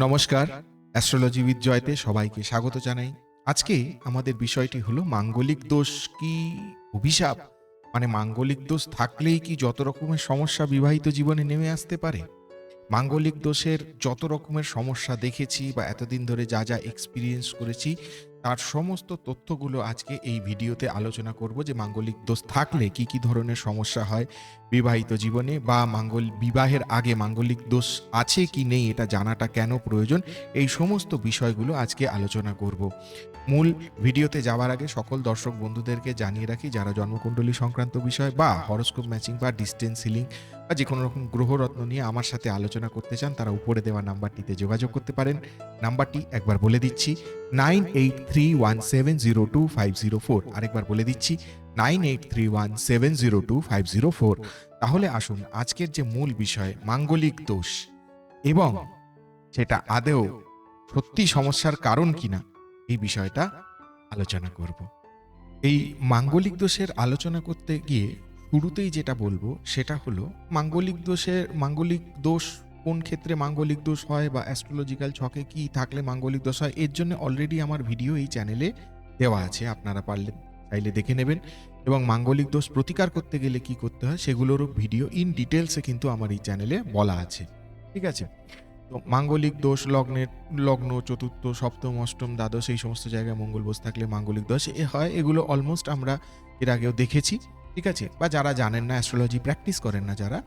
নমস্কার, অ্যাস্ট্রোলজিবিদ জয়তে সবাইকে স্বাগত জানাই। আজকে আমাদের বিষয়টি হলো মাঙ্গলিক দোষ কি অভিশাপ? মানে মাঙ্গলিক দোষ থাকলেই কি যত রকমের সমস্যা বিবাহিত জীবনে নেমে আসতে পারে? মাঙ্গলিক দোষের যত রকমের সমস্যা দেখেছি বা এতদিন ধরে যা যা এক্সপিরিয়েন্স করেছি তার সমস্ত তথ্যগুলো আজকে এই ভিডিওতে আলোচনা করব যে মাঙ্গলিক দোষ থাকলে কি কি ধরনের সমস্যা হয় বিবাহিত জীবনে বা বিবাহের আগে মাঙ্গলিক দোষ আছে কি নেই এটা জানাটা কেন প্রয়োজন, এই সমস্ত বিষয়গুলো আজকে আলোচনা করব। মূল ভিডিওতে যাওয়ার আগে সকল দর্শক বন্ধুদেরকে জানিয়ে রাখি, যারা জন্মকুণ্ডলী সংক্রান্ত বিষয় বা হরোস্কোপ ম্যাচিং বা ডিস্টেন্স হিলিং বা যে কোনো রকম গ্রহরত্ন নিয়ে আমার সাথে আলোচনা করতে চান, তারা উপরে দেওয়া নাম্বারটিতে যোগাযোগ করতে পারেন। নাম্বারটি একবার বলে দিচ্ছি, 9831702504। আরেকবার বলে দিচ্ছি, 9831702504। তাহলে আসুন আজকের যে মূল বিষয় মাঙ্গলিক দোষ এবং সেটা আদৌ সত্যি সমস্যার কারণ কিনা এই বিষয়টা আলোচনা করব। এই মাঙ্গলিক দোষের আলোচনা করতে গিয়ে শুরুতেই যেটা বলবো সেটা হলো মাঙ্গলিক দোষ কোন ক্ষেত্রে মাঙ্গলিক দোষ হয় বা অ্যাস্ট্রোলজিক্যাল ছকে কি থাকলে মাঙ্গলিক দোষ হয়, এর জন্য অলরেডি আমার ভিডিও এই চ্যানেলে দেওয়া আছে, আপনারা পারলে চাইলে দেখে নেবেন। এবং মাঙ্গলিক দোষ প্রতিকার করতে গেলে কি করতে হয় সেগুলোরও ভিডিও ইন ডিটেলসে কিন্তু আমার এই চ্যানেলে বলা আছে। ঠিক আছে, তো মাঙ্গলিক দোষ লগ্ন চতুর্থ সপ্তম অষ্টম দ্বাদশ এই সমস্ত জায়গায় মঙ্গল বসে থাকলে মাঙ্গলিক দোষ হয়, এগুলো অলমোস্ট আমরা এর আগেও দেখেছি। ঠিক আছে, বা যারা জানেন না, অ্যাস্ট্রোলজি প্র্যাকটিস করেন না যারা,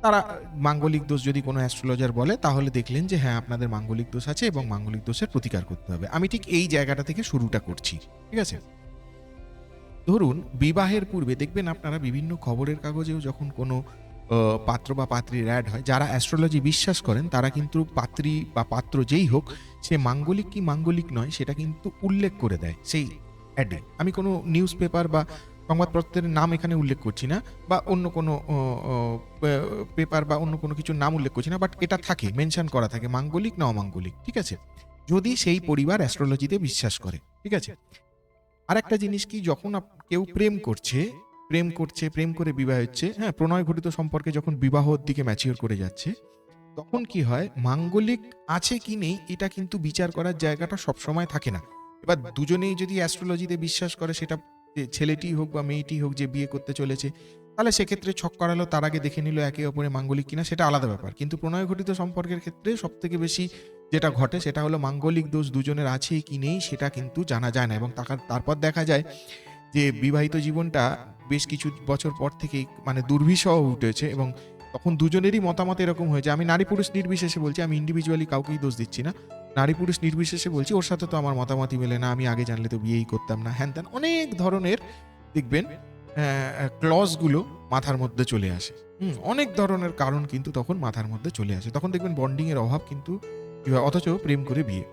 তারা মাঙ্গলিক দোষ যদি কোনো অ্যাস্ট্রোলজার বলে তাহলে দেখলেন যে হ্যাঁ আপনাদের মাঙ্গলিক দোষ আছে এবং মাঙ্গলিক দোষের প্রতিকার করতে হবে। আমি ঠিক এই জায়গাটা থেকে শুরুটা করছি। ঠিক আছে, ধরুন বিবাহের পূর্বে দেখবেন আপনারা বিভিন্ন খবরের কাগজেও যখন কোনো পাত্র বা পাত্রীর অ্যাড হয়, যারা অ্যাস্ট্রোলজি বিশ্বাস করেন তারা কিন্তু পাত্রী বা পাত্র যেই হোক সে মাঙ্গলিক কি মাঙ্গলিক নয় সেটা কিন্তু উল্লেখ করে দেয় সেই অ্যাডে। আমি কোনো নিউজ পেপার বা সংবাদপত্রের নাম এখানে উল্লেখ করছি না, বা অন্য কোনো পেপার বা অন্য কোনো কিছুর নাম উল্লেখ করছি না, বাট এটা থাকে, মেনশন করা থাকে মাঙ্গলিক না অমাঙ্গলিক। ঠিক আছে, যদি সেই পরিবার অ্যাস্ট্রোলজিতে বিশ্বাস করে। ঠিক আছে, আরেকটা জিনিস কি, যখন কেউ প্রেম করে বিবাহ হচ্ছে, হ্যাঁ, প্রণয় ঘটিত সম্পর্কে যখন বিবাহর দিকে ম্যাচিওর করে যাচ্ছে, তখন কি হয়, মাঙ্গলিক আছে কি নেই এটা কিন্তু বিচার করার জায়গাটা সবসময় থাকে না। এবার দুজনেই যদি অ্যাস্ট্রোলজিতে বিশ্বাস করে, সেটা ছেলেটি হোক বা মেয়েটি হোক যে বিয়ে করতে চলেছে, তাহলে সেক্ষেত্রে ছক করালো, তার আগে দেখে নিল একে অপরে মাঙ্গলিক কিনা, সেটা আলাদা ব্যাপার। কিন্তু প্রণয় ঘটিত সম্পর্কের ক্ষেত্রে সব থেকে বেশি যেটা ঘটে সেটা হলো মাঙ্গলিক দোষ দুজনের আছে কি নেই সেটা কিন্তু জানা যায় না, এবং তারপর দেখা যায় যে বিবাহিত জীবনটা বেশ কিছু বছর পর থেকেই মানে দুর্বিষহ উঠেছে, এবং তখন দুজনেরই মতামত এরকম হয়েছে। আমি নারী পুরুষ নির্বিশেষে বলছি, আমি ইন্ডিভিজুয়ালি কাউকেই দোষ দিচ্ছি না, নারী পুরুষ নির্বিশেষে বলছি, ওর সাথে তো আমার মতামতই মেলে না, আমি আগে জানলে তো বিয়েই করতাম না, হ্যান ত্যান অনেক ধরনের দেখবেন ক্লজগুলো মাথার মধ্যে চলে আসে। অনেক ধরনের কারণ কিন্তু তখন মাথার মধ্যে চলে আসে, তখন দেখবেন বন্ডিং এর অভাব কিন্তু, অথচ প্রেম করে বিয়ে।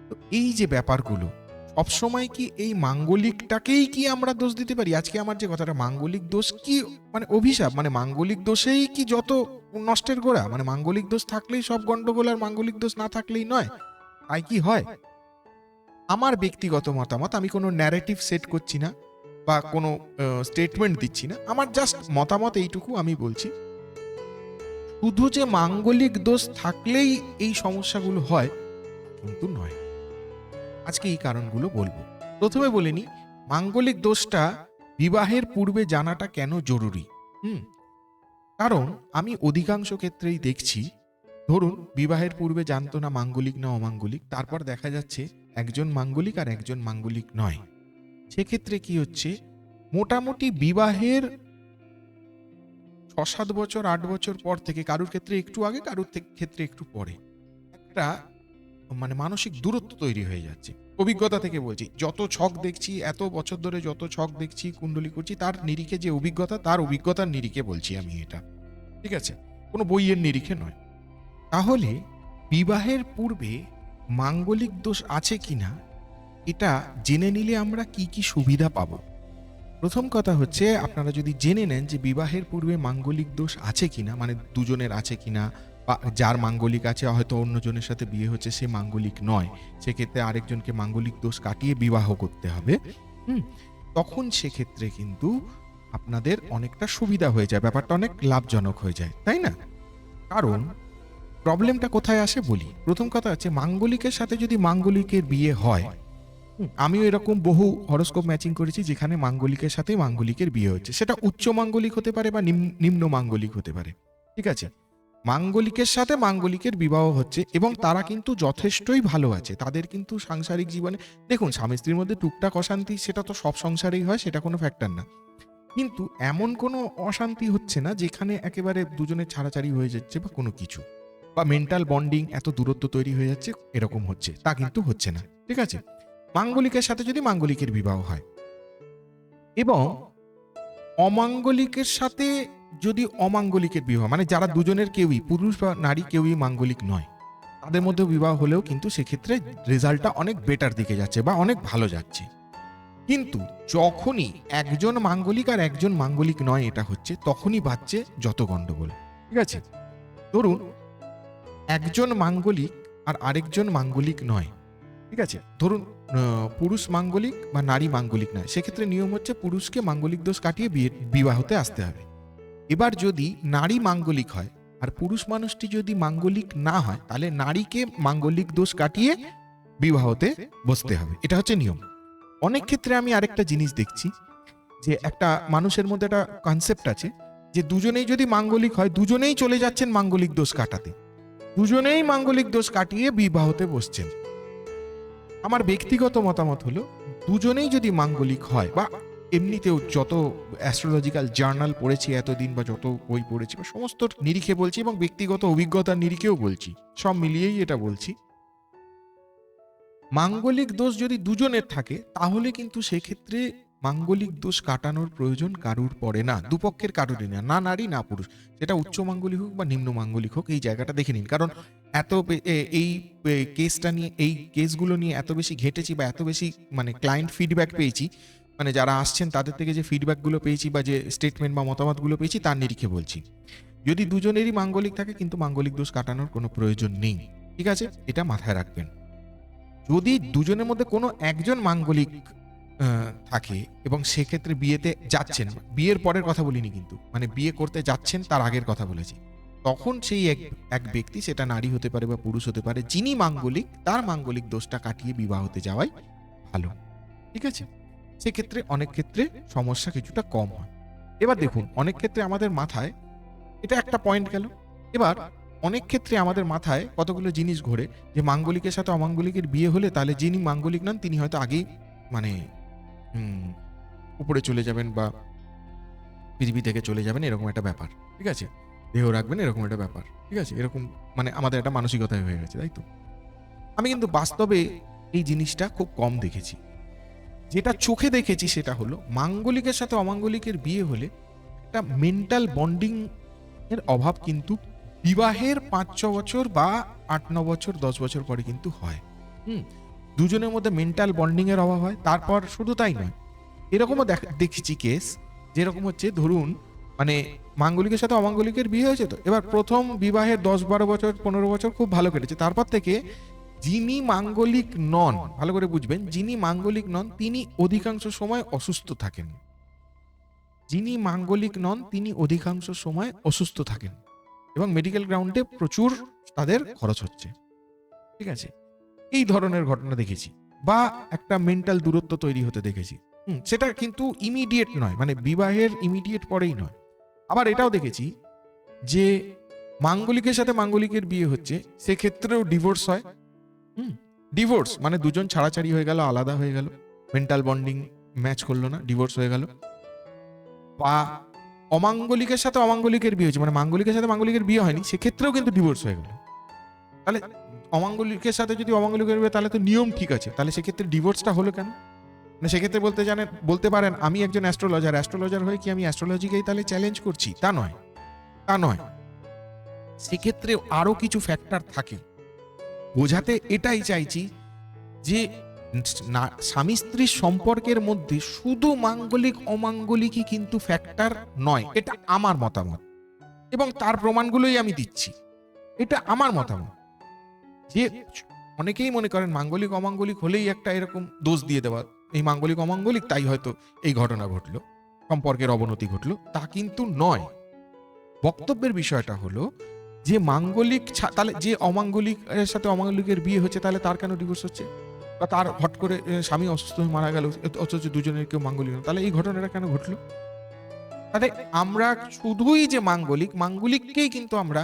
তো এই যে ব্যাপারগুলো, সবসময় কি এই মাঙ্গলিকটাকেই কি আমরা দোষ দিতে পারি? আজকে আমার যে কথাটা, মাঙ্গলিক দোষ কি মানে অভিশাপ, মানে মাঙ্গলিক দোষেই কি যত নষ্টের গোড়া, মানে মাঙ্গলিক দোষ থাকলেই সব গন্ডগোল আর মাঙ্গলিক দোষ না থাকলেই নয়, তাই কি হয়? আমার ব্যক্তিগত মতামত, আমি কোনো ন্যারেটিভ সেট করছি না বা কোনো স্টেটমেন্ট দিচ্ছি না, আমার জাস্ট মতামত এইটুকু আমি বলছি, শুধু যে মাঙ্গলিক দোষ থাকলেই এই সমস্যাগুলো হয় কিন্তু নয়। আজকে এই কারণগুলো বলবো। প্রথমে বলে নি, মাঙ্গলিক দোষটা বিবাহের পূর্বে জানাটা কেন জরুরি। হুম কারণ আমি অধিকাংশ ক্ষেত্রেই দেখছি, ধরুন বিবাহের পূর্বে জানতো না মাঙ্গলিক না অমাঙ্গলিক, তারপর দেখা যাচ্ছে একজন মাঙ্গলিক আর একজন মাঙ্গলিক নয়। সেক্ষেত্রে কি হচ্ছে, মোটামুটি বিবাহের 6-7 বছর 8 বছর পর থেকে, কারুর ক্ষেত্রে একটু আগে কারুর ক্ষেত্রে একটু পরে, একটা মানে মানসিক দূরত্ব তৈরি হয়ে যাচ্ছে। অভিজ্ঞতা থেকে বলছি, যত ছক দেখছি, এত বছর ধরে যত ছক দেখছি, কুণ্ডলী করছি, তার নিরিখে যে অভিজ্ঞতা, তার অভিজ্ঞতার নিরিখে বলছি আমি এটা। ঠিক আছে, কোনো বইয়ের নিরিখে নয়। তাহলে বিবাহের পূর্বে মাঙ্গলিক দোষ আছে কিনা এটা জেনে নিলে আমরা কি কি সুবিধা পাবো। প্রথম কথা হচ্ছে, আপনারা যদি জেনে নেন যে বিবাহের পূর্বে মাঙ্গলিক দোষ আছে কিনা, মানে দুজনের আছে কিনা, বা যার মাঙ্গলিক আছে হয়তো অন্যজনের সাথে বিয়ে হচ্ছে, সে মাঙ্গলিক নয়, সেক্ষেত্রে আরেকজনকে মাঙ্গলিক দোষ কাটিয়ে বিবাহ করতে হবে, তখন সেক্ষেত্রে কিন্তু আপনাদের অনেকটা সুবিধা হয়ে যায়, ব্যাপারটা অনেক লাভজনক হয়ে যায়, তাই না? কারণ প্রবলেমটা কোথায় আসে বলি। প্রথম কথা হচ্ছে মাঙ্গলিকের সাথে যদি মাঙ্গলিকের বিয়ে হয়, আমিও এরকম বহু হরোস্কোপ ম্যাচিং করেছি যেখানে মাঙ্গলিকের সাথে মাঙ্গলিকের বিয়ে হচ্ছে, সেটা উচ্চ মাঙ্গলিক হতে পারে বা নিম্ন মাঙ্গলিক হতে পারে, ঠিক আছে। মাঙ্গলিকের সাথে মাঙ্গলিকের বিবাহ হচ্ছে এবং তারা কিন্তু যথেষ্টই ভালো আছে, তাদের কিন্তু সাংসারিক জীবনে দেখুন স্বামী স্ত্রীর মধ্যে টুকটাক অশান্তি সেটা তো সব সংসারেই হয়, সেটা কোনো ফ্যাক্টর না, কিন্তু এমন কোনো অশান্তি হচ্ছে না যেখানে একেবারে দুজনের ছাড়াছাড়ি হয়ে যাচ্ছে বা কোনো কিছু, বা মেন্টাল বন্ডিং এত দূরত্ব তৈরি হয়ে যাচ্ছে এরকম হচ্ছে, তা কিন্তু হচ্ছে না, ঠিক আছে। মাঙ্গলিকের সাথে যদি মাঙ্গলিকের বিবাহ হয় এবং অমাঙ্গলিকের সাথে যদি অমাঙ্গলিকের বিবাহ, মানে যারা দুজনের কেউই পুরুষ বা নারী কেউই মাঙ্গলিক নয়, তাদের মধ্যে বিবাহ হলেও কিন্তু সেক্ষেত্রে রেজাল্টটা অনেক বেটার দিকে যাচ্ছে বা অনেক ভালো যাচ্ছে। কিন্তু যখনই একজন মাঙ্গলিক আর একজন মাঙ্গলিক নয় এটা হচ্ছে, তখনই বাজছে যত গন্ডগোল, ঠিক আছে। ধরুন একজন মাঙ্গলিক আর আরেকজন মাঙ্গলিক নয়, ঠিক আছে। ধরুন পুরুষ মাঙ্গলিক বা নারী মাঙ্গলিক নয়, সেক্ষেত্রে নিয়ম হচ্ছে পুরুষকে মাঙ্গলিক দোষ কাটিয়ে বিবাহতে আসতে হবে। এবার যদি নারী মাঙ্গলিক হয় আর পুরুষ মানুষটি যদি মাঙ্গলিক না হয়, তাহলে নারীকে মাঙ্গলিক দোষ কাটিয়ে বিবাহতে বসতে হবে, এটা হচ্ছে নিয়ম। অনেক ক্ষেত্রে আমি আরেকটা জিনিস দেখছি যে একটা মানুষের মধ্যে একটা কনসেপ্ট আছে যে দুজনেই যদি মাঙ্গলিক হয় দুজনেই চলে যাচ্ছেন মাঙ্গলিক দোষ কাটাতে, দুজনেই মাঙ্গলিক দোষ কাটিয়ে বিবাহতে বসছেন। আমার ব্যক্তিগত মতামত হলো দুজনেই যদি মাঙ্গলিক হয়, বা এমনিতেও যত অ্যাস্ট্রোলজিক্যাল জার্নাল পড়েছি এতদিন বা যত বই পড়েছি বা সমস্ত নিরিখে বলছি এবং ব্যক্তিগত অভিজ্ঞতার নিরিখেও বলছি, সব মিলিয়েই এটা বলছি, মাঙ্গলিক দোষ যদি দুজনের থাকে তাহলে কিন্তু সেক্ষেত্রে মাঙ্গলিক দোষ কাটানোর প্রয়োজন কারুর পড়ে না, দুপক্ষের কারুরই না, না নারী না পুরুষ, সেটা উচ্চ মাঙ্গলিক হোক বা নিম্ন মাঙ্গলিক হোক, এই জায়গাটা দেখে নিন। কারণ এই কেসটা নিয়ে, এই কেসগুলো নিয়ে এত বেশি ঘেটেছি বা এত বেশি মানে ক্লায়েন্ট ফিডব্যাক পেয়েছি, মানে যারা আসছেন তাদের থেকে যে ফিডব্যাকগুলো পেয়েছি বা যে স্টেটমেন্ট বা মতামতগুলো পেয়েছি তার নিরিখে বলছি, যদি দুজনেরই মাঙ্গলিক থাকে কিন্তু মাঙ্গলিক দোষ কাটানোর কোনো প্রয়োজন নেই, ঠিক আছে, এটা মাথায় রাখবেন। যদি দুজনের মধ্যে কোনো একজন মাঙ্গলিক থাকে এবং সেক্ষেত্রে বিয়েতে যাচ্ছেন, বিয়ের পরের কথা বলিনি কিন্তু, মানে বিয়ে করতে যাচ্ছেন তার আগের কথা বলেছি, তখন সেই এক ব্যক্তি, সেটা নারী হতে পারে বা পুরুষ হতে পারে, যিনি মাঙ্গলিক তার মাঙ্গলিক দোষটা কাটিয়ে বিবাহ হতে যাওয়াই ভালো, ঠিক আছে। সেক্ষেত্রে অনেক ক্ষেত্রে সমস্যা কিছুটা কম হয়। এবার দেখুন অনেক ক্ষেত্রে আমাদের মাথায় এটা একটা পয়েন্ট গেল, এবার অনেক ক্ষেত্রে আমাদের মাথায় কতগুলো জিনিস ঘোরে যে মাঙ্গলিকের সাথে অমাঙ্গলিকের বিয়ে হলে তাহলে যিনি মাঙ্গলিক নন তিনি হয়তো আগেই মানে উপরে চলে যাবেন বা পৃথিবী থেকে চলে যাবেন, এরকম একটা ব্যাপার, ঠিক আছে, দেহ রাখবেন এরকম একটা ব্যাপার, ঠিক আছে, এরকম মানে আমাদের একটা মানসিকতায় হয়ে গেছে, তাই তো। আমি কিন্তু বাস্তবে এই জিনিসটা খুব কম দেখেছি। যেটা চোখে দেখেছি সেটা হলো মাঙ্গলিকের সাথে অমাঙ্গলিকের বিয়ে হলে একটা মেন্টাল বন্ডিং এর অভাব কিন্তু বিবাহের 5-6 বছর বা 8-9 বছর 10 বছর পরে কিন্তু হয়। দুজনের মধ্যে মেন্টাল বন্ডিং এর অভাব হয়। তারপর শুধু তাই নয়, এরকমও দেখেছি কেস যেরকম হচ্ছে, ধরুন মানে মাঙ্গলিকের সাথে অমাঙ্গলিকের বিয়ে হয়েছে, তো এবার প্রথম বিবাহের 10-12 বছর 15 বছর খুব ভালো কেটেছে, তারপর থেকে যিনি মাঙ্গলিক নন, ভালো করে বুঝবেন, যিনি মাঙ্গলিক নন তিনি অধিকাংশ সময় অসুস্থ থাকেন, যিনি মাঙ্গলিক নন তিনি অধিকাংশ সময় অসুস্থ থাকেন এবং মেডিকেল গ্রাউন্ডে প্রচুর তাদের খরচ হচ্ছে, ঠিক আছে। এই ধরনের ঘটনা দেখেছি, বা একটা মেন্টাল দূরত্ব তৈরি হতে দেখেছি। সেটা কিন্তু ইমিডিয়েট নয়, মানে বিবাহের ইমিডিয়েট পরেই নয়। আবার এটাও দেখেছি যে মাঙ্গলিকের সাথে মাঙ্গলিকের বিয়ে হচ্ছে, সেক্ষেত্রেও ডিভোর্স হয়। ডিভোর্স মানে দুজন ছাড়াছাড়ি হয়ে গেল, আলাদা হয়ে গেল, মেন্টাল বন্ডিং ম্যাচ করলো না, ডিভোর্স হয়ে গেল। বা অমাঙ্গলিকের সাথে অমাঙ্গলিকের বিয়ে হয়েছে, মানে মাঙ্গলিকের সাথে মাঙ্গলিকের বিয়ে হয়নি, সেক্ষেত্রেও কিন্তু ডিভোর্স হয়ে গেল। তাহলে অমাঙ্গলিকের সাথে যদি অমাঙ্গলিকের বিয়ে, তাহলে তো নিয়ম ঠিক আছে, তাহলে সেক্ষেত্রে ডিভোর্সটা হলো কেন? না সেক্ষেত্রে বলতে পারেন আমি একজন অ্যাস্ট্রোলজার হয়ে কি আমি অ্যাস্ট্রোলজিকেই তাহলে চ্যালেঞ্জ করছি? তা নয়, তা নয়। সেক্ষেত্রে আরো কিছু ফ্যাক্টর থাকে। বোঝাতে এটাই চাইছি যে স্বামী স্ত্রীর সম্পর্কের মধ্যে শুধু মাঙ্গলিক অমাঙ্গলিকই কিন্তু ফ্যাক্টর নয়, এটা আমার মতামত এবং তার প্রমাণগুলোই আমি দিচ্ছি, এটা আমার মতামত। যে অনেকেই মনে করেন মাঙ্গলিক অমাঙ্গলিক হলেই একটা এরকম দোষ দিয়ে দেওয়া, এই মাঙ্গলিক অমাঙ্গলিক তাই হয়তো এই ঘটনা ঘটলো, সম্পর্কের অবনতি ঘটলো, তা কিন্তু নয়। বক্তব্যের বিষয়টা হলো যে মাঙ্গলিক তাহলে যে অমাঙ্গলিকের সাথে অমাঙ্গলিকের বিয়ে হচ্ছে, তাহলে তার কেন ডিভোর্স হচ্ছে? বা তার হট করে স্বামী অসুস্থ হয়ে মারা গেল, অথচ দুজনের কেউ মাঙ্গলিক না, তাহলে এই ঘটনাটা কেন ঘটলো? তাহলে আমরা শুধুই যে মাঙ্গলিককেই কিন্তু আমরা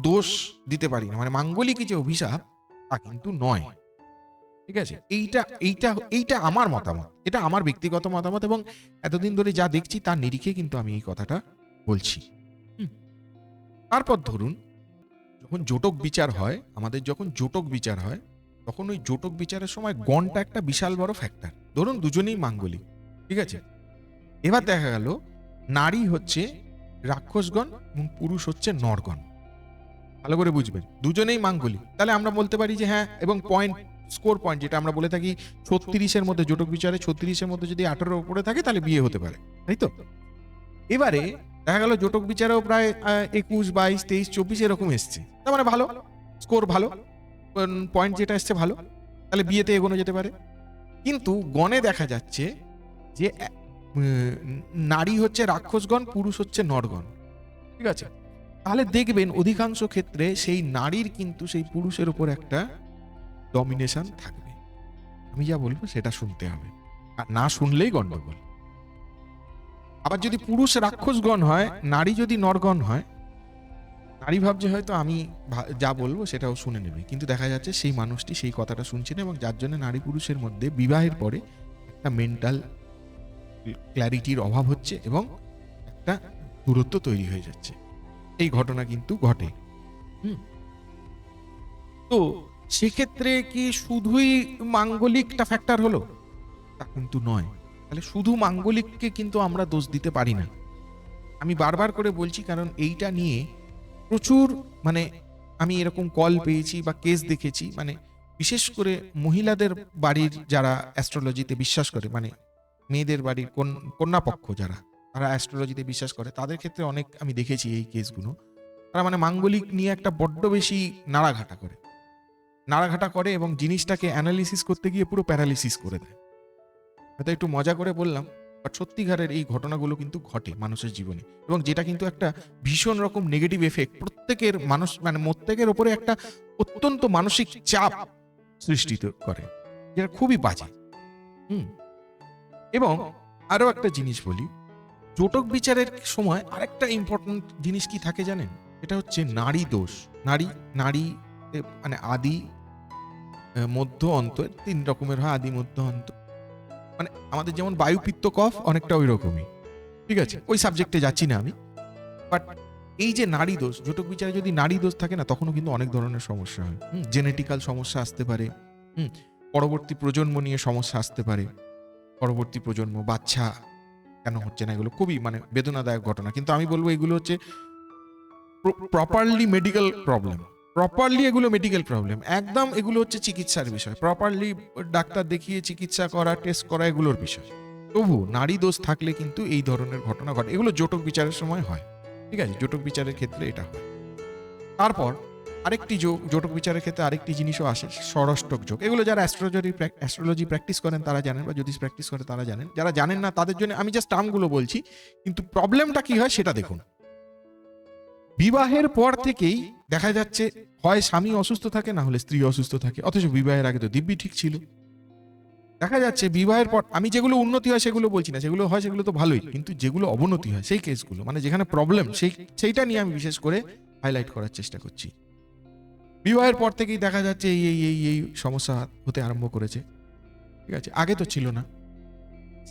দোষ দিতে পারি না, মানে মাঙ্গলিকই যে অভিশাপ তা কিন্তু নয়। ঠিক আছে, এইটা এইটা এইটা আমার মতামত, এটা আমার ব্যক্তিগত মতামত, এবং এতদিন ধরে যা দেখছি তার নিরিখে কিন্তু আমি এই কথাটা বলছি। তারপর ধরুন, যখন জোটক বিচার হয়, আমাদের যখন জোটক বিচার হয়, তখন ওই জোটক বিচারের সময় গণটা একটা বিশাল বড় ফ্যাক্টর। ধরুন দুজনেই মাঙ্গলিক, ঠিক আছে, এবার দেখা গেল নারী হচ্ছে রাক্ষসগণ এবং পুরুষ হচ্ছে নরগণ। ভালো করে বুঝবেন, দুজনেই মাঙ্গলিক, তাহলে আমরা বলতে পারি যে হ্যাঁ, এবং পয়েন্ট, স্কোর পয়েন্ট যেটা আমরা বলে থাকি 36-এর মধ্যে, জোটক বিচারে 36-এর মধ্যে যদি 18-এর উপরে থাকে তাহলে বিয়ে হতে পারে, তাই তো? এবারে দেখা গেল জোটক বিচারেও প্রায় 21, 22, 23, 24 এরকম এসছে, তার মানে ভালো, স্কোর ভালো, পয়েন্ট যেটা এসছে ভালো, তাহলে বিয়েতে এগোনো যেতে পারে। কিন্তু গণে দেখা যাচ্ছে যে নারী হচ্ছে রাক্ষসগণ, পুরুষ হচ্ছে নরগণ, ঠিক আছে, তাহলে দেখবেন অধিকাংশ ক্ষেত্রে সেই নারীর কিন্তু সেই পুরুষের উপর একটা ডমিনেশন থাকবে। আমি যা বলবো সেটা শুনতে হবে, আর না শুনলেই গন্ডগোল। আবার যদি পুরুষ রাক্ষসগণ হয়, নারী যদি নরগণ হয়, নারী ভাবছে হয়তো আমি যা বলবো সেটাও শুনে নেবে, কিন্তু দেখা যাচ্ছে সেই মানুষটি সেই কথাটা শুনছে না, এবং যার জন্য নারী পুরুষের মধ্যে বিবাহের পরে একটা মেন্টাল ক্ল্যারিটির অভাব হচ্ছে এবং একটা দূরত্ব তৈরি হয়ে যাচ্ছে। এই ঘটনা কিন্তু ঘটে। তো সেক্ষেত্রে কি শুধুই মাঙ্গলিকটা ফ্যাক্টর হলো? তা কিন্তু নয়। তাহলে শুধু মাঙ্গলিককে কিন্তু আমরা দোষ দিতে পারি না। আমি বারবার করে বলছি, কারণ এইটা নিয়ে প্রচুর, মানে আমি এরকম কল পেয়েছি বা কেস দেখেছি, মানে বিশেষ করে মহিলাদের বাড়ির যারা অ্যাস্ট্রোলজিতে বিশ্বাস করে, মানে মেয়েদের বাড়ির কন্যাপক্ষ যারা, তারা অ্যাস্ট্রোলজিতে বিশ্বাস করে, তাদের ক্ষেত্রে অনেক আমি দেখেছি এই কেসগুলো। তারা মানে মাঙ্গলিক নিয়ে একটা বড্ড বেশি নাড়াঘাটা করে এবং জিনিসটাকে অ্যানালিসিস করতে গিয়ে পুরো প্যারালিসিস করে দেয়। হয়তো একটু মজা করে বললাম, বাট সত্যিকারের এই ঘটনাগুলো কিন্তু ঘটে মানুষের জীবনে, এবং যেটা কিন্তু একটা ভীষণ রকম নেগেটিভ এফেক্ট প্রত্যেকের মানুষ, মানে প্রত্যেকের ওপরে একটা অত্যন্ত মানসিক চাপ সৃষ্টি করে, যেটা খুবই বাজে। এবং আরো একটা জিনিস বলি, জোটক বিচারের সময় আরেকটা ইম্পর্টেন্ট জিনিস কি থাকে জানেন? এটা হচ্ছে নারী দোষ। নারী মানে আদি, মধ্য, অন্ত, 3 রকমের হয়, আদি, মধ্য, অন্ত। মানে আমাদের যেমন বায়ু, পিত্ত, কফ, অনেকটা ওই রকমই, ঠিক আছে, ওই সাবজেক্টে যাচ্ছি না আমি। বাট এই যে নারী দোষ, জোটক বিচারে যদি নারী দোষ থাকে না, তখনও কিন্তু অনেক ধরনের সমস্যা হয়। জেনেটিক্যাল সমস্যা আসতে পারে, পরবর্তী প্রজন্ম নিয়ে সমস্যা আসতে পারে, পরবর্তী প্রজন্ম, বাচ্চা কেন হচ্ছে না, এগুলো খুবই মানে বেদনাদায়ক ঘটনা। কিন্তু আমি বলবো এগুলো হচ্ছে প্রপারলি মেডিকেল প্রবলেম, এগুলো মেডিকেল প্রবলেম একদম, এগুলো হচ্ছে চিকিৎসার বিষয়, প্রপারলি ডাক্তার দেখিয়ে চিকিৎসা করা, টেস্ট করা, এগুলোর বিষয়। তবু নারী দোষ থাকলে কিন্তু এই ধরনের ঘটনা ঘটে, এগুলো জোটক বিচারের সময় হয়, ঠিক আছে, জোটক বিচারের ক্ষেত্রে এটা হয়। তারপর আরেকটি যোগ, জোটক বিচারের ক্ষেত্রে আরেকটি জিনিসও আসে, ষড়ষ্টক যোগ। এগুলো যারা অ্যাস্ট্রোলজি প্র্যাকটিস করেন তারা জানেন, বা জ্যোতিষ প্র্যাকটিস করে তারা জানেন, যারা জানেন না তাদের জন্য আমি জাস্ট টার্মগুলো বলছি। কিন্তু প্রবলেমটা কি হয় সেটা দেখুন। বিবাহের পর থেকেই দেখা যাচ্ছে হয় স্বামী অসুস্থ থাকে, না হলে স্ত্রী অসুস্থ থাকে, অথচ বিবাহের আগে তো দিব্যি ঠিক ছিল। দেখা যাচ্ছে বিবাহের পর, আমি যেগুলো উন্নতি হয় সেগুলো বলছি না, সেগুলো হয় সেগুলো তো ভালোই, কিন্তু যেগুলো অবনতি হয় সেই কেসগুলো, মানে যেখানে প্রবলেম, সেইটা নিয়ে আমি বিশেষ করে হাইলাইট করার চেষ্টা করছি। বিবাহের পর থেকেই দেখা যাচ্ছে এই এই এই এই সমস্যা হতে আরম্ভ করেছে, ঠিক আছে, আগে তো ছিল না।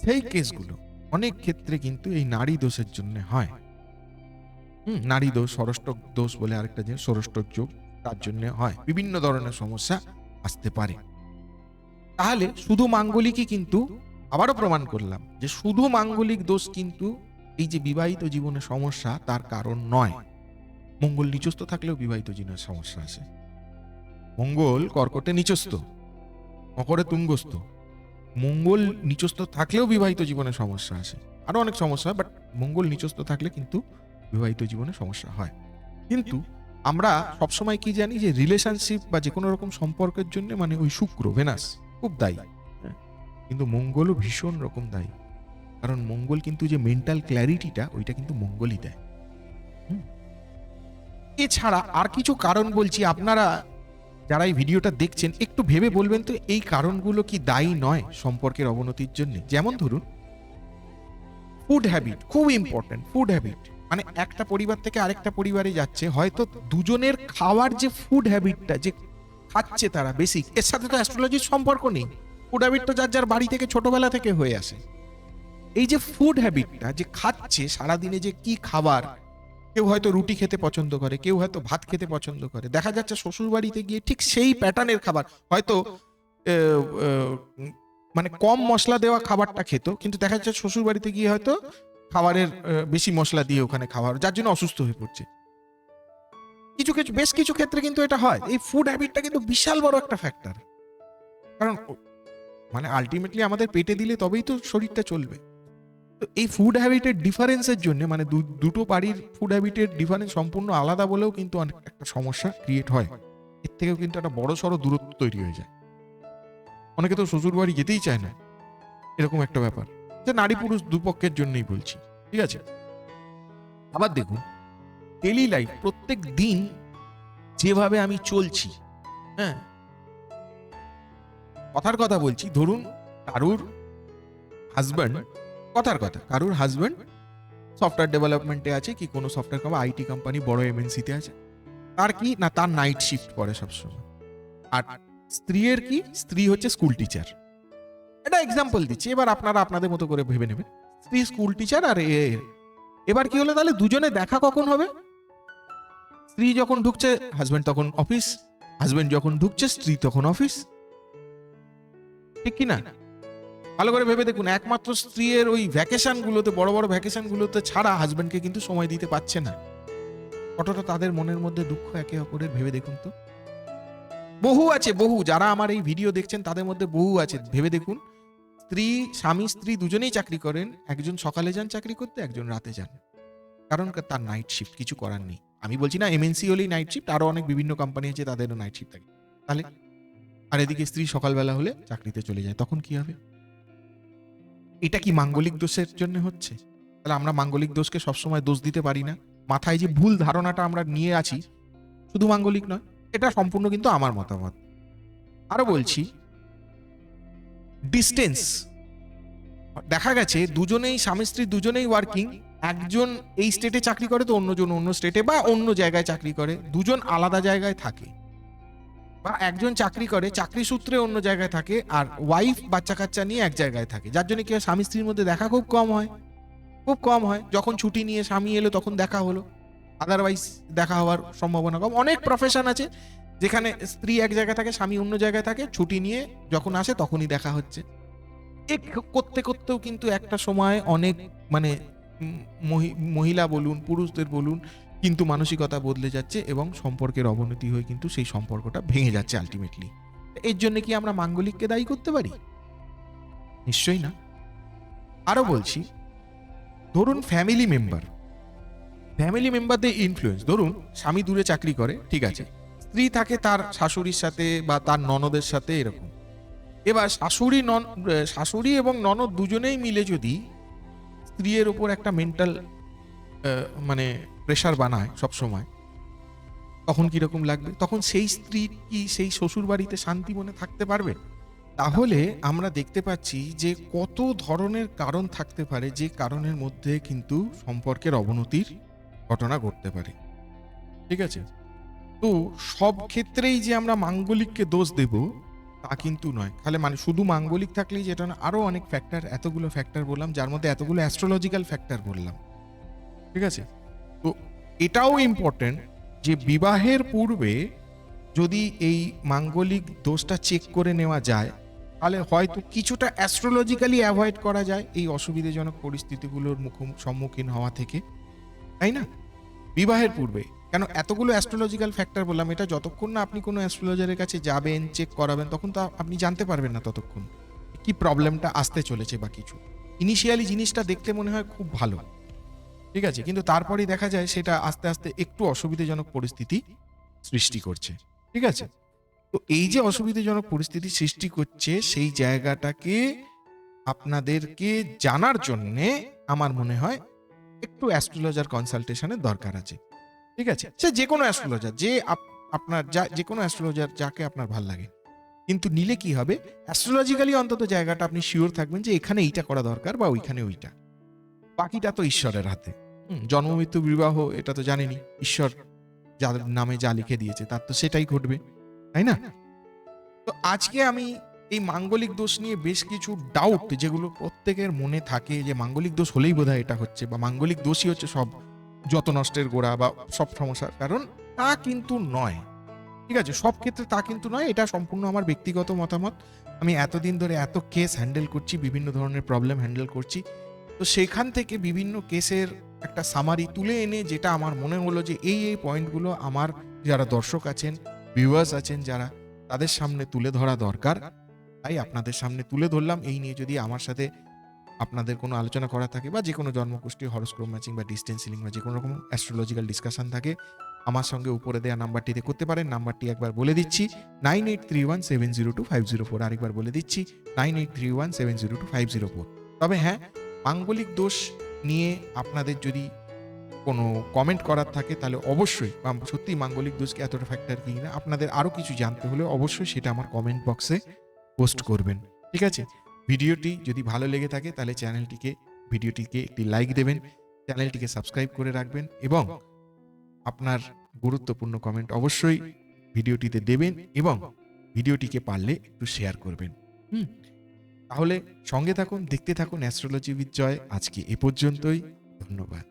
সেই কেসগুলো অনেক ক্ষেত্রে কিন্তু এই নারী দোষের জন্য হয়। নারী দোষ, ষড়ষ্টক দোষ বলে আরেকটা জিনিস, ষড়ষ্টক যোগ, তার জন্য হয়, বিভিন্ন ধরনের সমস্যা আসতে পারে। তাহলে শুধু মাঙ্গলিকই কিন্তু, আবারও প্রমাণ করলাম যে শুধু মাঙ্গলিক দোষ কিন্তু এই যে বিবাহিত জীবনে সমস্যা তার কারণ নয়। মঙ্গল নিচস্থ থাকলেও বিবাহিত জীবনের সমস্যা আসে। মঙ্গল কর্কটে নিচস্থ, মকরে তুঙ্গস্থ, মঙ্গল নিচস্থ থাকলেও বিবাহিত জীবনে সমস্যা আসে, আরো অনেক সমস্যা হয়, বাট মঙ্গল নিচস্থ থাকলে কিন্তু বিবাহিত জীবনে সমস্যা হয়। কিন্তু আমরা সবসময় কি জানি যে রিলেশনশিপ বা যে কোনো রকম সম্পর্কের জন্য মানে ওই শুক্র, ভেনাস খুব দায়ী, কিন্তু মঙ্গলও ভীষণ রকম দায়ী, কারণ মঙ্গল কিন্তু যে মেন্টাল ক্ল্যারিটিটা ওইটা কিন্তু মঙ্গলই দেয়। এছাড়া আর কিছু কারণ বলছি, আপনারা যারা এই ভিডিওটা দেখছেন একটু ভেবে বলবেন তো এই কারণগুলো কি দায়ী নয় সম্পর্কের অবনতির জন্য। যেমন ধরুন ফুড হ্যাবিট, খুব ইম্পর্টেন্ট ফুড হ্যাবিট। মানে একটা পরিবার থেকে আরেকটা পরিবারে যাচ্ছে, হয়তো দুজনের খাওয়ার যে ফুড হ্যাবিটটা যে খাচ্ছে তারা বেসিক, এর সাথে তো অ্যাস্ট্রোলজির সম্পর্ক নেই। ফুড হ্যাবিট তো যার যার বাড়ি থেকে ছোটবেলা থেকে হয়ে আসে। এই যে ফুড হ্যাবিটটা যে খাচ্ছে সারাদিনে, যে কি খাবার, কেউ হয়তো রুটি খেতে পছন্দ করে, কেউ হয়তো ভাত খেতে পছন্দ করে, দেখা যাচ্ছে শ্বশুর বাড়িতে গিয়ে ঠিক সেই প্যাটার্নের খাবার, হয়তো মানে কম মশলা দেওয়া খাবারটা খেত, কিন্তু দেখা যাচ্ছে শ্বশুর বাড়িতে গিয়ে হয়তো খাবারের বেশি মশলা দিয়ে ওখানে খাবার, যার জন্য অসুস্থ হয়ে পড়ছে। কিছু কিছু বেশ কিছু ক্ষেত্রে কিন্তু এটা হয়। এই ফুড হ্যাবিটটা কিন্তু বিশাল বড় একটা ফ্যাক্টর, কারণ মানে আলটিমেটলি আমাদের পেটে দিলে তবেই তো শরীরটা চলবে। তো এই ফুড হ্যাবিটের ডিফারেন্সের জন্য, মানে দুটো বাড়ির ফুড হ্যাবিটের ডিফারেন্স সম্পূর্ণ আলাদা বলেও কিন্তু অনেক একটা সমস্যা ক্রিয়েট হয়। এর থেকেও কিন্তু একটা বড় সড়ো দূরত্ব তৈরি হয়ে যায়। অনেকে তো শ্বশুর বাড়ি যেতেই চায় না, এরকম একটা ব্যাপার। যে নারী পুরুষ দুপক্ষের জন্যই বলছি, ঠিক আছে। আবার দেখুন ডেইলি লাইফ, প্রত্যেক দিন যেভাবে আমি চলছি, হ্যাঁ, কথার কথা বলছি, ধরুন কারুর হাজব্যান্ড, কারুর হাজব্যান্ড সফটওয়্যার ডেভেলপমেন্টে আছে, কি কোনো সফটওয়্যার আইটি কোম্পানি বড় এমএনসিতে আছে, তার কি না তার নাইট শিফট পড়ে সবসময়। আর স্ত্রীর কি, স্ত্রী হচ্ছে স্কুল টিচার। এটা এক্সাম্পল দিচ্ছি, এবার আপনারা আপনাদের মতো করে ভেবে নেবেন। স্ত্রী স্কুল টিচার আর এবার কি হলো, তাহলে দুজনে দেখা কখন হবে? স্ত্রী যখন ঢুকছে হাজব্যান্ড তখন অফিস, হাজব্যান্ড যখন ঢুকছে স্ত্রী তখন অফিস, ঠিক কি না? ভালো করে ভেবে দেখুন, একমাত্র স্ত্রীর ওই ভ্যাকেশন গুলোতে, বড় বড় ভ্যাকেশন গুলোতে ছাড়া হাজব্যান্ডকে কিন্তু সময় দিতে পারছে না। কতটা তাদের মনের মধ্যে দুঃখ একে অপরের, ভেবে দেখুন তো। বহু আছে, বহু, যারা আমার এই ভিডিও দেখছেন তাদের মধ্যে বহু আছে, ভেবে দেখুন। স্বামী স্ত্রী দুজনেই চাকরি করেন, একজন সকালে যান চাকরি করতে, একজন রাতে যান, কারণ তার নাইট শিফট, কিছু করার নেই। আমি বলছি না এমএনসি হলেই নাইট শিফট, আরো অনেক বিভিন্ন কোম্পানি আছে তাদেরও নাইট শিফট থাকে। তাহলে আর এদিকে স্ত্রী সকালবেলা হলে চাকরিতে চলে যায়, তখন কি হবে? এটা কি মাঙ্গলিক দোষের জন্য হচ্ছে? তাহলে আমরা মাঙ্গলিক দোষকে সবসময় দোষ দিতে পারি না। মাথায় যে ভুল ধারণাটা আমরা নিয়ে আছি, শুধু মাঙ্গলিক নয়, এটা সম্পূর্ণ কিন্তু আমার মতামত। আরো বলছি, ডিস্টেন্স, দেখা গেছে দুজনেই স্বামী স্ত্রী দুজনেই ওয়ার্কিং, একজন এই স্টেটে চাকরি করে তো অন্যজন অন্য স্টেটে বা অন্য জায়গায় চাকরি করে, দুজন আলাদা জায়গায় থাকে, বা একজন চাকরি করে চাকরি সূত্রে অন্য জায়গায় থাকে, আর ওয়াইফ বাচ্চা কাচ্চা নিয়ে এক জায়গায় থাকে, যার জন্য কি হয়, স্বামী স্ত্রীর মধ্যে দেখা খুব কম হয়, খুব কম হয়। যখন ছুটি নিয়ে স্বামী এলো তখন দেখা হলো, আদারওয়াইজ দেখা হওয়ার সম্ভাবনা কম। অনেক প্রফেশন আছে যেখানে স্ত্রী এক জায়গায় থাকে, স্বামী অন্য জায়গায় থাকে, ছুটি নিয়ে যখন আসে তখনই দেখা হচ্ছে। করতে করতেও কিন্তু একটা সময় অনেক মানে মহিলা বলুন পুরুষদের বলুন কিন্তু মানসিকতা বদলে যাচ্ছে এবং সম্পর্কের অবনতি হয়ে কিন্তু সেই সম্পর্কটা ভেঙে যাচ্ছে আলটিমেটলি। এর জন্য কি আমরা মাঙ্গলিককে দায়ী করতে পারি? নিশ্চয়ই না। আরো বলছি, ধরুন ফ্যামিলি মেম্বারদের ইনফ্লুয়েন্স, ধরুন স্বামী দূরে চাকরি করে, ঠিক আছে, স্ত্রী থাকে তার শাশুড়ির সাথে বা তার ননদের সাথে, এরকম। এবার শাশুড়ি এবং ননদ দুজনেই মিলে যদি স্ত্রীর ওপর একটা মেন্টাল মানে প্রেশার বানায় সব সময়, তখন কিরকম লাগবে? তখন সেই স্ত্রী কি সেই শ্বশুর বাড়িতে শান্তি মনে থাকতে পারবে? তাহলে আমরা দেখতে পাচ্ছি যে কত ধরনের কারণ থাকতে পারে, যে কারণের মধ্যে কিন্তু সম্পর্কের অবনতির ঘটনা ঘটতে পারে, ঠিক আছে। তো সব ক্ষেত্রেই যে আমরা মাঙ্গলিককে দোষ দেব তা কিন্তু নয়। তাহলে মানে শুধু মাঙ্গলিক থাকলেই যেটা না, আরো অনেক ফ্যাক্টর, এতগুলো ফ্যাক্টর বললাম, যার মধ্যে এতগুলো অ্যাস্ট্রোলজিক্যাল ফ্যাক্টর বললাম, ঠিক আছে। তো এটাও ইম্পর্টেন্ট যে বিবাহের পূর্বে যদি এই মাঙ্গলিক দোষটা চেক করে নেওয়া যায়, তাহলে হয়তো কিছুটা অ্যাস্ট্রোলজিক্যালি অ্যাভয়েড করা যায় এই অসুবিধাজনক পরিস্থিতিগুলোর সম্মুখীন হওয়া থেকে, তাই না? বিবাহের পূর্বে কেন এতগুলো অ্যাস্ট্রোলজিক্যাল ফ্যাক্টর বললাম, এটা যতক্ষণ না আপনি কোনো অ্যাস্ট্রোলজারের কাছে যাবেন, চেক করাবেন, তখন তো আপনি জানতে পারবেন না ততক্ষণ কি প্রবলেমটা আসতে চলেছে বা কিছু। ইনিশিয়ালি জিনিসটা দেখতে মনে হয় খুব ভালো, ঠিক আছে, কিন্তু তারপরেই দেখা যায় সেটা আস্তে আস্তে একটু অসুবিধাজনক পরিস্থিতি সৃষ্টি করছে, ঠিক আছে। তো এই যে অসুবিধাজনক পরিস্থিতি সৃষ্টি করছে, সেই জায়গাটাকে আপনাদেরকে জানার জন্যে আমার মনে হয় একটু অ্যাস্ট্রোলজার কনসালটেশনের দরকার আছে, ঠিক আছে, সে যে কোনো অ্যাস্ট্রোলজার, আপনার যে কোনো অ্যাস্ট্রোলজার যাকে আপনার ভাল লাগে, কিন্তু নিলে কি হবে, অ্যাস্ট্রোলজিক্যালি অন্তত জায়গাটা আপনি শিওর থাকবেন যে এখানে এইটা করা দরকার বা ওইখানে ওইটা। বাকিটা তো ঈশ্বরের হাতে। জন্ম মৃত্যু বিবাহ এটা তো জানেনই, ঈশ্বর যার নামে যা লিখে দিয়েছে তার তো সেটাই ঘটবে, তাই না? তো আজকে আমি এই মাঙ্গলিক দোষ নিয়ে বেশ কিছু ডাউট যেগুলো প্রত্যেকের মনে থাকে, যে মাঙ্গলিক দোষ হলেই বোধহয় এটা হচ্ছে, বা মাঙ্গলিক দোষই হচ্ছে সব যত নষ্টের গোড়া বা সব সমস্যার কারণ, তা কিন্তু নয়। ঠিক আছে, সব ক্ষেত্রে তা কিন্তু নয়, এটা সম্পূর্ণ আমার ব্যক্তিগত মতামত। আমি এতদিন ধরে এত কেস হ্যান্ডেল করছি, বিভিন্ন ধরনের প্রবলেম হ্যান্ডেল করছি, তো সেখান থেকে বিভিন্ন কেসের একটা সামারি তুলে এনে যেটা আমার মনে হলো যে এই পয়েন্টগুলো আমার যারা দর্শক আছেন, ভিউয়ার্স আছেন যারা, তাদের সামনে তুলে ধরা দরকার, তাই আপনাদের সামনে তুলে ধরলাম। এই নিয়ে যদি আমার সাথে আপনাদের কোনো আলোচনা করা থাকে, বা যে কোনো জন্মকুষ্ঠী, হরোস্কোপ ম্যাচিং বা ডিস্টেন্স সিলিং বা যে কোনো রকম অ্যাস্ট্রোলজিক্যাল ডিসকাশন থাকে, আমার সঙ্গে উপরে দেওয়া নাম্বারটিতে করতে পারেন। নাম্বারটি একবার বলে দিচ্ছি, 9831702504। আরেকবার বলে দিচ্ছি, 9831702504। তবে হ্যাঁ, মাঙ্গলিক দোষ নিয়ে আপনাদের যদি কোনো কমেন্ট করার থাকে তাহলে অবশ্যই, বা সত্যি মাঙ্গলিক দোষকে এতটা ফ্যাক্টর কি না, আপনাদের আরও কিছু জানতে হলে অবশ্যই সেটা আমার কমেন্ট বক্সে পোস্ট করবেন। ঠিক আছে, ভিডিওটি যদি ভালো লেগে থাকে তাহলে ভিডিওটিকে একটি লাইক দেবেন, চ্যানেলটিকে সাবস্ক্রাইব করে রাখবেন, এবং আপনার গুরুত্বপূর্ণ কমেন্ট অবশ্যই ভিডিওটিতে দেবেন, এবং ভিডিওটিকে পারলে একটু শেয়ার করবেন। তাহলে সঙ্গে থাকুন, দেখতে থাকুন অ্যাস্ট্রোলজি উইথ জয়। আজকে এ পর্যন্তই, ধন্যবাদ।